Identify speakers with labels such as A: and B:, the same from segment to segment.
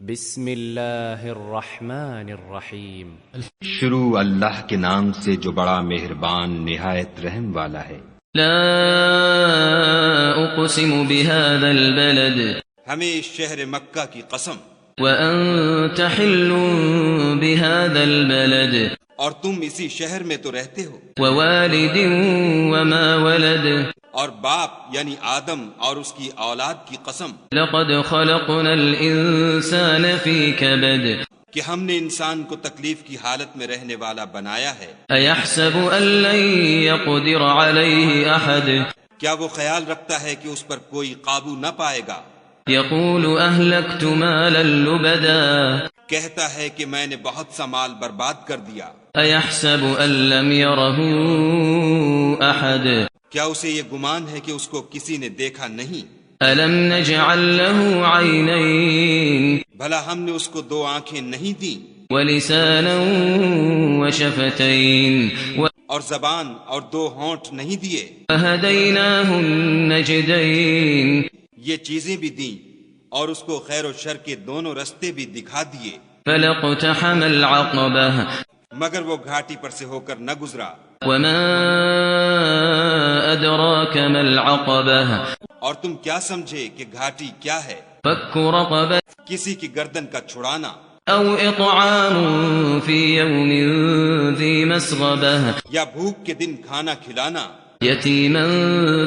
A: بسم اللہ الرحمن الرحیم۔
B: شروع اللہ کے نام سے جو بڑا مہربان نہایت رحم والا ہے۔
C: لا اقسم بهذا البلد
D: ہمیں اس شہر مکہ کی قسم،
C: وانت حل بهذا البلد
D: اور تم اسی شہر میں تو رہتے ہو،
C: ووالد وما ولد
D: اور باپ یعنی آدم اور اس کی اولاد کی قسم،
C: لقد خلقنا الانسان في كبد
D: کہ ہم نے انسان کو تکلیف کی حالت میں رہنے والا بنایا ہے۔
C: ايحسب ان لن يقدر عليه احد
D: کیا وہ خیال رکھتا ہے کہ اس پر کوئی قابو نہ پائے گا؟
C: يقول اهلكت مالا لبدا
D: کہتا ہے کہ میں نے بہت سا مال برباد کر دیا۔
C: ايحسب ان لم يره احد
D: کیا اسے یہ گمان ہے کہ اس کو کسی نے دیکھا نہیں؟
C: الم نجعل له عينين
D: بھلا ہم نے اس کو دو آنکھیں نہیں دیں،
C: ولسانا وشفتين
D: اور زبان اور دو ہونٹ نہیں دیے؟
C: وهديناه النجدين
D: یہ چیزیں بھی دیں اور اس کو خیر و شر کے دونوں رستے بھی دکھا دیے،
C: فلاقتحم العقبة
D: مگر وہ گھاٹی پر سے ہو کر نہ گزرا۔
C: وما أدراك ما العقبة
D: اور تم کیا سمجھے کہ گھاٹی کیا ہے؟
C: فك رقبة
D: کسی کی گردن کا چھڑانا،
C: أو إطعام في يوم ذي مسغبة
D: یا بھوک کے دن کھانا کھلانا،
C: يتيما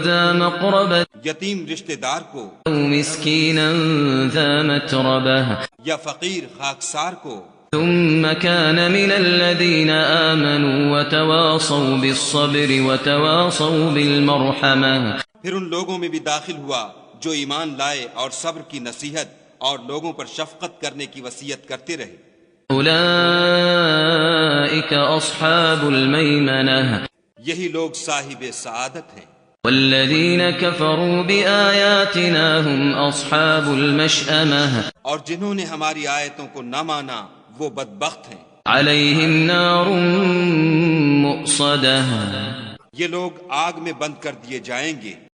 C: ذا مقربة
D: یتیم رشتہ دار کو،
C: أو مسكينا ذا متربة
D: یا فقیر خاکسار کو۔
C: ثم كان من الذين آمنوا وتواصوا بالصبر وتواصوا بالمرحمة
D: پھر ان لوگوں میں بھی داخل ہوا جو ایمان لائے اور صبر کی نصیحت اور لوگوں پر شفقت کرنے کی وصیت کرتے رہے۔
C: أولئك أصحاب الميمنة
D: یہی لوگ صاحب سعادت ہیں۔
C: والذين كفروا بآياتنا هم أصحاب المشأمة
D: اور جنہوں نے ہماری آیتوں کو نہ مانا وہ بدبخت ہیں۔
C: عليهم نار مؤصدة
D: یہ لوگ آگ میں بند کر دیے جائیں گے۔